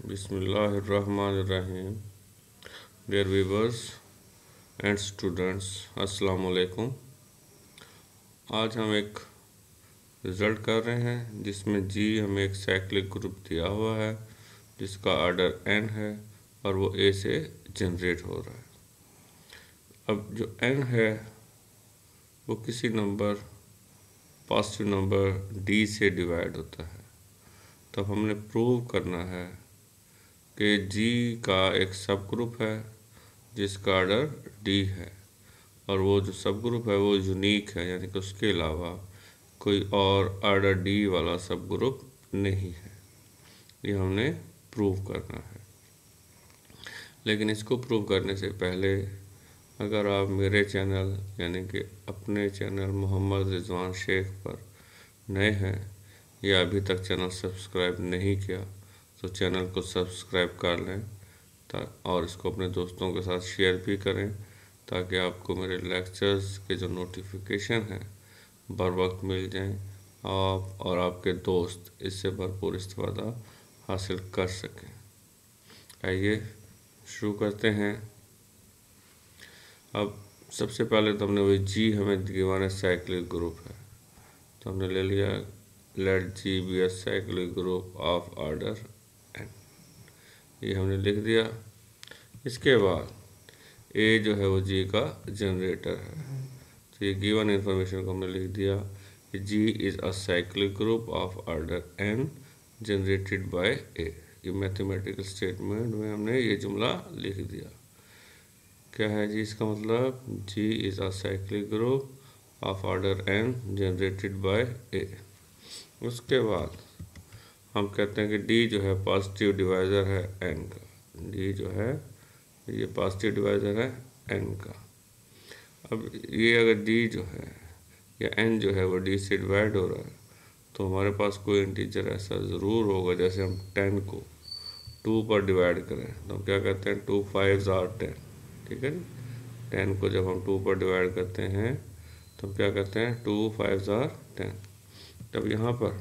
बिस्मिल्लाहिर्रहमानिर्रहीम। Dear viewers and students, अस्सलाम वालेकुम। आज हम एक रिज़ल्ट कर रहे हैं जिसमें जी हमें एक साइक्लिक ग्रुप दिया हुआ है जिसका ऑर्डर n है और वो a से जनरेट हो रहा है। अब जो n है वो किसी नंबर पॉजिटिव नंबर d से डिवाइड होता है। तो हमने प्रूव करना है कि G का एक सब ग्रुप है जिसका ऑर्डर D है और वो जो सब ग्रुप है वो यूनिक है, यानी कि उसके अलावा कोई और ऑर्डर D वाला सब ग्रुप नहीं है। ये हमने प्रूव करना है। लेकिन इसको प्रूव करने से पहले अगर आप मेरे चैनल यानी कि अपने चैनल मोहम्मद रिजवान शेख पर नए हैं या अभी तक चैनल सब्सक्राइब नहीं किया तो चैनल को सब्सक्राइब कर लें और इसको अपने दोस्तों के साथ शेयर भी करें ताकि आपको मेरे लेक्चर्स के जो नोटिफिकेशन हैं बर वक्त मिल जाएं। आप और आपके दोस्त इससे भरपूर इस्तेफ़ादा हासिल कर सकें। आइए शुरू करते हैं। अब सबसे पहले तो हमने वही जी हमें गिवन साइक्लिक ग्रुप है तो हमने ले लिया let G be a cyclic group of order n। ये हमने लिख दिया। इसके बाद ए जो है वो जी का जनरेटर है तो ये गिवन इंफॉर्मेशन को हमने लिख दिया कि G is a cyclic group of order n generated by a. ये मैथमेटिकल स्टेटमेंट में हमने ये जुमला लिख दिया। क्या है जी इसका मतलब? G is a cyclic group of order n generated by a. उसके बाद हम कहते हैं कि डी जो है पॉजिटिव डिवाइज़र है n का। डी जो है ये पॉजिटिव डिवाइज़र है n का। अब ये अगर डी जो है या n जो है वो डी से डिवाइड हो रहा है तो हमारे पास कोई इंटीजर ऐसा ज़रूर होगा। जैसे हम 10 को 2 पर डिवाइड करें तो हम क्या कहते हैं 2 5s are 10। ठीक है, 10 को जब हम 2 पर डिवाइड करते हैं तो हम क्या कहते हैं 2 5s are 10। तब यहाँ पर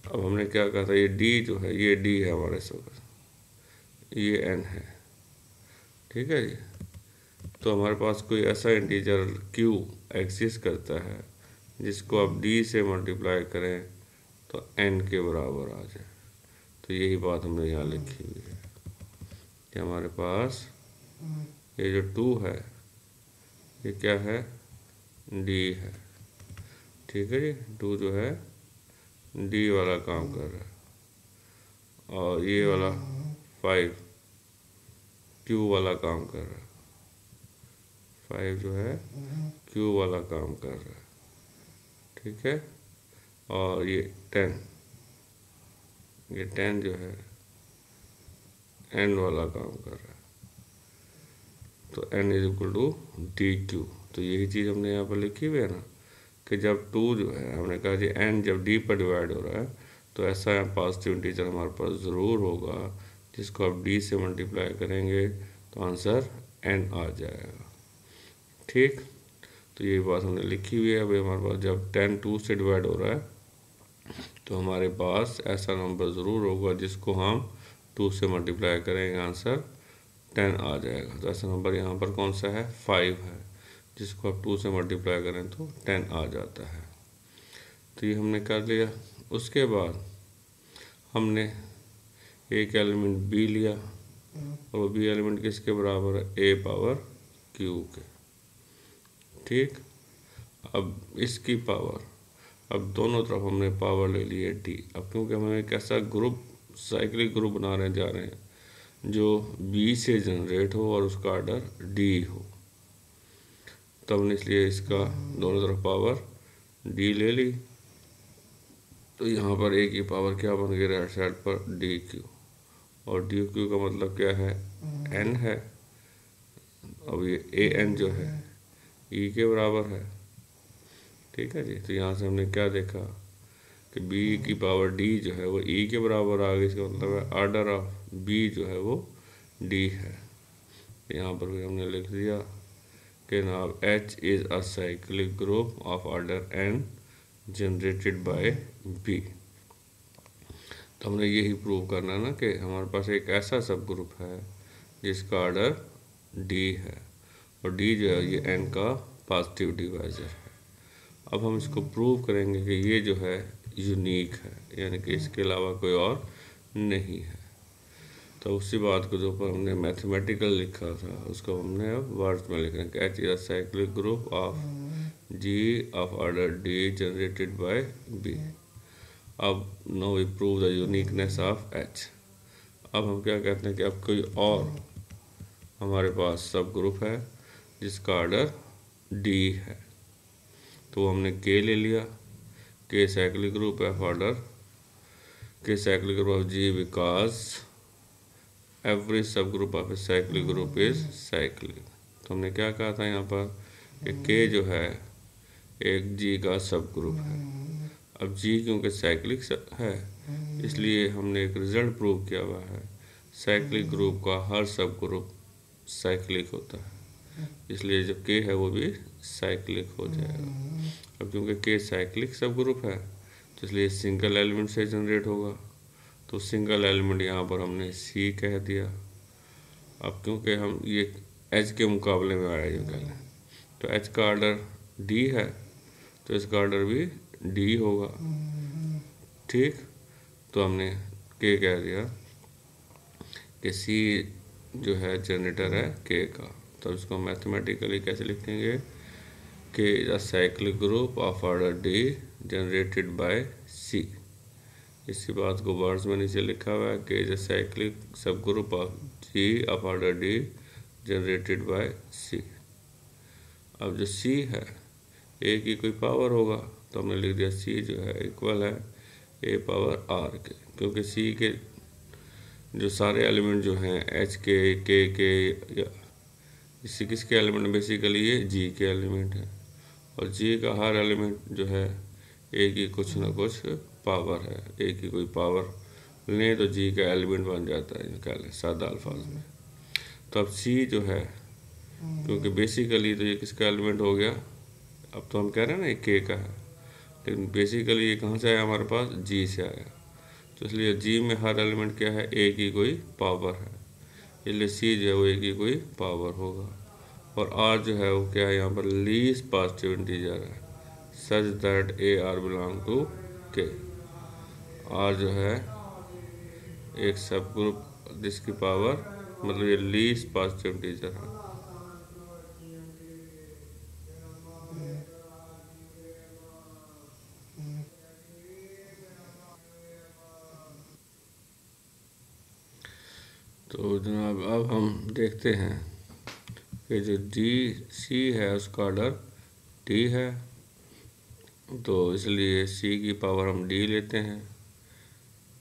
अब हमने क्या कहा था, ये डी जो है ये डी है हमारे साथ, ये n है। ठीक है जी, तो हमारे पास कोई ऐसा इंटीजर q एग्जिस्ट करता है जिसको आप d से मल्टीप्लाई करें तो n के बराबर आ जाए। तो यही बात हमने यहाँ लिखी हुई है कि हमारे पास ये जो 2 है ये क्या है d है। ठीक है जी, 2 जो है d वाला काम कर रहा है और ये वाला 5 q वाला काम कर रहा है। 5 जो है q वाला काम कर रहा है। ठीक है, और ये 10 जो है n वाला काम कर रहा है। तो n is equal to D Q. तो यही चीज़ हमने यहाँ पर लिखी हुई है ना कि जब 2 जो है हमने कहा जी n जब d पर डिवाइड हो रहा है तो ऐसा पॉजिटिव इंटीजर हमारे पास ज़रूर होगा जिसको आप d से मल्टीप्लाई करेंगे तो आंसर n आ जाएगा। ठीक, तो ये बात हमने लिखी हुई है। अभी हमारे पास जब 10 2 से डिवाइड हो रहा है तो हमारे पास ऐसा नंबर ज़रूर होगा जिसको हम 2 से मल्टीप्लाई करेंगे आंसर 10 आ जाएगा। तो ऐसा नंबर यहाँ पर कौन सा है 5 है जिसको आप 2 से मल्टीप्लाई करें तो 10 आ जाता है। तो ये हमने कर लिया। उसके बाद हमने एक एलिमेंट बी लिया और वो बी एलिमेंट किसके बराबर है ए पावर क्यू के। ठीक, अब इसकी पावर, अब दोनों तरफ हमने पावर ले ली है डी। अब क्योंकि हम एक ऐसा ग्रुप साइक्लिक ग्रुप बनाने जा रहे हैं जो बी से जनरेट हो और उसका ऑर्डर डी हो, तब हमने इसलिए इसका दोनों तरफ पावर डी ले ली। तो यहाँ पर ए की पावर क्या बन गई राइट साइड पर डी क्यू, और डी क्यू का मतलब क्या है एन है। अब ये ए एन जो है ई के बराबर है। ठीक है जी, तो यहाँ से हमने क्या देखा कि b की पावर d जो है वो e के बराबर आ गई। इसका मतलब है ऑर्डर ऑफ b जो है वो d है। यहाँ पर भी हमने लिख दिया कि now h is a cyclic group of order n generated by b। तो हमने यही प्रूव करना है ना कि हमारे पास एक ऐसा सब ग्रुप है जिसका ऑर्डर डी है और डी जो है ये n का पॉजिटिव डिवाइजर है। अब हम इसको प्रूव करेंगे कि ये जो है यूनिक है, यानी कि इसके अलावा कोई और नहीं है। तो उसी बात को जो ऊपर हमने मैथमेटिकल लिखा था उसको हमने अब वर्ड्स में लिख रहे हैं कि H is cyclic group of G of order D generated by B। अब now we prove the uniqueness of H। अब हम क्या कहते हैं कि अब कोई और हमारे पास सब ग्रुप है जिसका ऑर्डर D है, तो हमने K ले लिया, K cyclic group of order K cyclic group of G because every subgroup of a cyclic group is cyclic. तो हमने क्या कहा था यहाँ पर कि K जो है एक G का सब ग्रुप है। अब G क्योंकि साइक्लिक है इसलिए हमने एक रिजल्ट प्रूव किया हुआ है, साइक्लिक ग्रुप का हर सब ग्रुप साइक्लिक होता है, इसलिए जब K है वो भी साइक्लिक हो जाएगा। अब क्योंकि K साइक्लिक सब ग्रुप है तो इसलिए सिंगल एलिमेंट से जनरेट होगा, तो सिंगल एलिमेंट यहाँ पर हमने C कह दिया। अब क्योंकि हम ये H के मुकाबले में आया ये पहले, तो H का ऑर्डर D है तो इसका ऑर्डर भी D होगा, ठीक। तो हमने K कह दिया कि C जो है जनरेटर है K का, तो इसको मैथमेटिकली कैसे लिखेंगे, K is a cyclic group of order D generated bye C। इसी बात को वर्ड्स में नीचे लिखा हुआ है कि साइक्लिक सब group of G of order D generated bye C। अब जो C है A की कोई पावर होगा तो हमने लिख दिया C जो है इक्वल है A पावर R के, क्योंकि C के जो सारे एलिमेंट जो हैं H के K के या इसी किसके एलिमेंट, बेसिकली ये G के एलिमेंट है और G का हर एलिमेंट जो है A की कुछ ना कुछ पावर है, A की कोई पावर लें तो G का एलिमेंट बन जाता है, कह लें सादा अल्फाज में। तो अब C जो है क्योंकि बेसिकली तो ये किसका एलिमेंट हो गया, अब तो हम कह रहे हैं ना ये K का है, लेकिन बेसिकली ये कहाँ से आया हमारे पास, G से आया, तो इसलिए G में हर एलिमेंट क्या है, A की कोई पावर है, इसलिए C जो है वो A की कोई पावर होगा। और R जो है वो क्या है यहाँ पर लीस्ट पॉजिटिव इंटीजर है, such that AR belong to K। R जो है एक सब ग्रुप जिसकी पावर मतलब ये लीस्ट पॉजिटिव इंटीजर है। तो जनाब अब हम देखते हैं कि जो C है उसका ऑर्डर D है, तो इसलिए C की पावर हम D लेते हैं।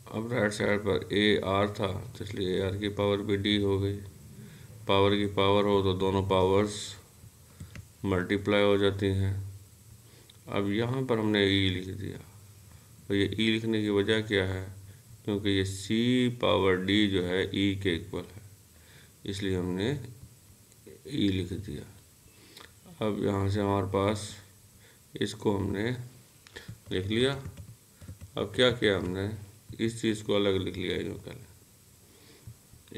अब राइट साइड पर AR था तो इसलिए AR की पावर भी D हो गई। पावर की पावर हो तो दोनों पावर्स मल्टीप्लाई हो जाती हैं। अब यहाँ पर हमने E लिख दिया और ये E लिखने की वजह क्या है, क्योंकि ये C पावर D जो है E के इक्वल है, इसलिए हमने E लिख दिया। अब यहाँ से हमारे पास इसको हमने लिख लिया। अब क्या किया हमने, इस चीज़ को अलग लिख लिया, यूँ कह लें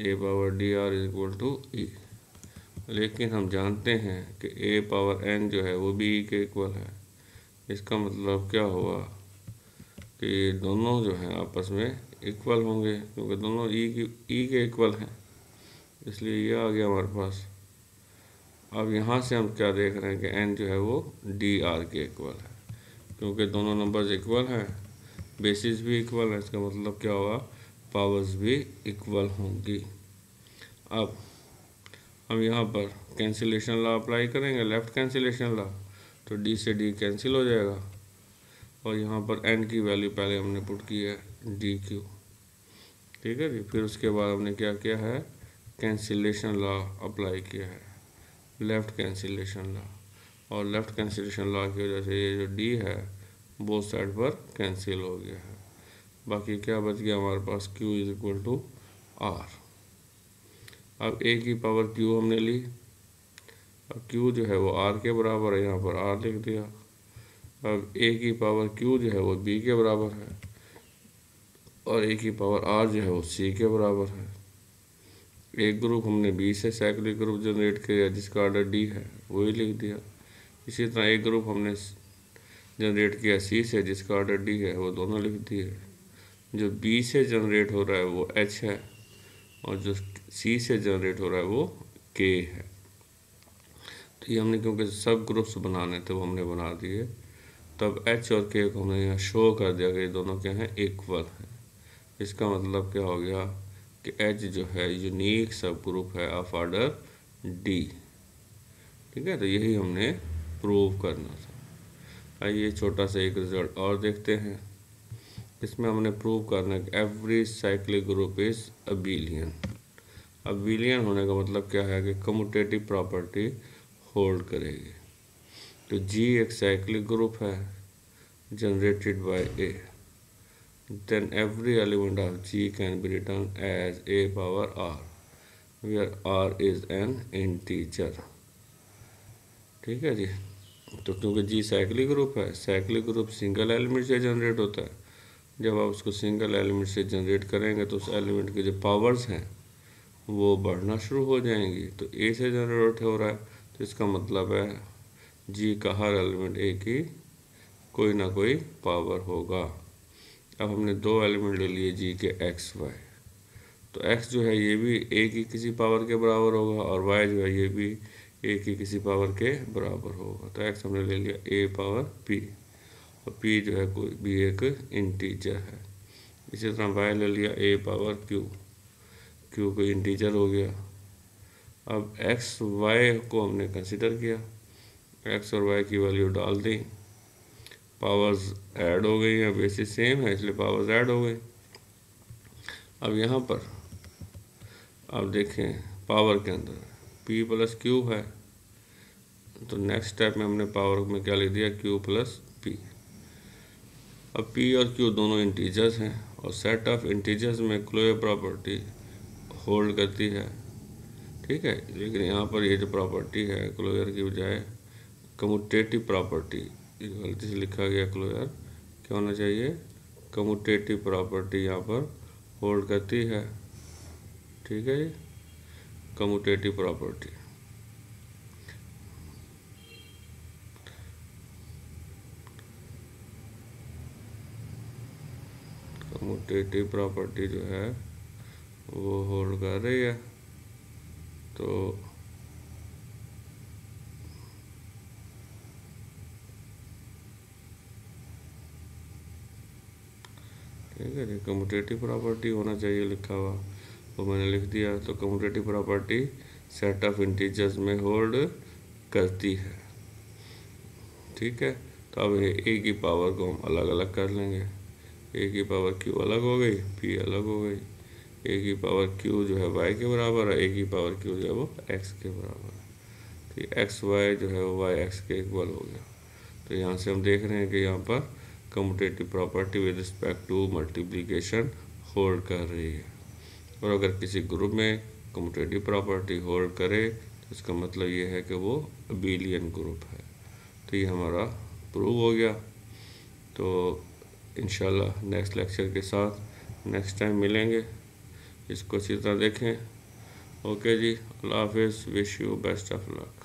A power DR is equal to E, लेकिन हम जानते हैं कि A पावर N जो है वो भी E के इक्वल है। इसका मतलब क्या हुआ कि दोनों जो हैं आपस में इक्वल होंगे, क्योंकि दोनों E के इक्वल हैं, इसलिए ये आ गया हमारे पास। अब यहाँ से हम क्या देख रहे हैं कि N जो है वो DR के इक्वल है, क्योंकि दोनों नंबर्स इक्वल हैं, बेसिस भी इक्वल है, इसका मतलब क्या होगा, पावर्स भी इक्वल होंगी। अब हम यहाँ पर कैंसिलेशन लॉ अप्लाई करेंगे, लेफ़्ट कैंसिलेशन लॉ, तो D से D कैंसिल हो जाएगा और यहाँ पर N की वैल्यू पहले हमने पुट की है DQ, ठीक है जी। फिर उसके बाद हमने क्या किया है, कैंसिलेशन लॉ अप्लाई किया है, लेफ़्ट कैंसिलेशन लॉ, और लेफ़्ट कैंसिलेशन लॉ की वजह से ये जो D है बोथ साइड पर कैंसिल हो गया है। बाकी क्या बच गया हमारे पास, Q is equal to R। अब A की पावर Q हमने ली, अब Q जो है वो R के बराबर है, यहाँ पर R लिख दिया। अब A की पावर Q जो है वो B के बराबर है, और ए की पावर आर जो है वो सी के बराबर है। एक ग्रुप हमने बी से साइक्लिक ग्रुप जनरेट किया जिसका ऑर्डर डी है, वही लिख दिया। इसी तरह एक ग्रुप हमने जनरेट किया सी से जिसका ऑर्डर डी है, वो दोनों लिख दिए। जो बी से जनरेट हो रहा है वो एच है और जो सी से जनरेट हो रहा है वो के है। तो ये हमने क्योंकि सब ग्रुप्स बनाने थे वो हमने बना दिए। तब एच और के को हमने यहाँ शो कर दिया कि ये दोनों क्या हैं, इक्वल हैं। इसका मतलब क्या हो गया कि एच जो है यूनिक सब ग्रुप है ऑफ ऑर्डर डी। ठीक है, तो यही हमने प्रूव करना था। आइए छोटा सा एक रिजल्ट और देखते हैं। इसमें हमने प्रूव करना है कि every cyclic group is abelian. Abelian होने का मतलब क्या है कि कम्यूटेटिव प्रॉपर्टी होल्ड करेगी। तो जी एक साइक्लिक ग्रुप है generated by A, then every element of G can be written as a power r, where r is an integer। ठीक है जी। तो क्योंकि G साइक्लिक ग्रुप है, साइक्लिक ग्रुप सिंगल एलिमेंट से जनरेट होता है। जब आप उसको सिंगल एलिमेंट से जनरेट करेंगे तो उस एलिमेंट के जो पावर्स हैं वो बढ़ना शुरू हो जाएंगी। तो ए से जनरेट हो रहा है तो इसका मतलब है G का हर एलिमेंट ए की कोई ना कोई पावर होगा। अब हमने दो एलिमेंट ले लिए जी के एक्स वाई, तो एक्स जो है ये भी ए की किसी पावर के बराबर होगा और वाई जो है ये भी ए की किसी पावर के बराबर होगा। तो एक्स हमने ले लिया ए पावर पी और पी जो है कोई भी एक इंटीजर है। इसी तरह वाई ले लिया ए पावर क्यू, क्यू कोई इंटीजर हो गया। अब एक्स वाई को हमने कंसिडर किया, एक्स और वाई की वैल्यू डाल दी, पावर्स ऐड हो गई हैं, बेसिस सेम है इसलिए पावर्स ऐड हो गई। अब यहाँ पर आप देखें पावर के अंदर p प्लस क्यू है, तो नेक्स्ट स्टेप में हमने पावर में क्या लिख दिया, q प्लस p। अब p और q दोनों इंटीजर्स हैं और सेट ऑफ इंटीजर्स में क्लोजर प्रॉपर्टी होल्ड करती है। ठीक है, लेकिन यहाँ पर ये जो प्रॉपर्टी है क्लोजर की बजाय कम्यूटेटिव प्रॉपर्टी, गलती से लिखा गया क्लोजर, क्या होना चाहिए, कम्यूटेटिव प्रॉपर्टी यहाँ पर होल्ड करती है। ठीक है जी, कम्यूटेटिव प्रॉपर्टी। कम्यूटेटिव प्रॉपर्टी जो है वो होल्ड कर रही है। तो ठीक है जी, कम्यूटेटिव प्रॉपर्टी होना चाहिए लिखा हुआ, वो मैंने लिख दिया। तो commutative property set of integers में होल्ड करती है। ठीक है, तो अब ए की पावर को हम अलग अलग कर लेंगे। ए की पावर क्यू अलग हो गई, पी अलग हो गई। ए की पावर क्यू जो है वाई के बराबर है, ए की पावर क्यू जो है वो एक्स के बराबर है। तो एक्स वाई जो है वो वाई एक्स के इक्वल हो गया। तो यहाँ से हम देख रहे हैं कि यहाँ पर commutative property with respect to multiplication hold कर रही है। और अगर किसी ग्रुप में कम्यूटेटिव प्रॉपर्टी होल्ड करे तो इसका मतलब ये है कि वो अबेलियन ग्रुप है। तो ये हमारा प्रूव हो गया। तो इंशाल्लाह नेक्स्ट लेक्चर के साथ नेक्स्ट टाइम मिलेंगे। इसको अच्छी तरह देखें। ओके जी, अल्लाह हाफिज़, wish you best of luck.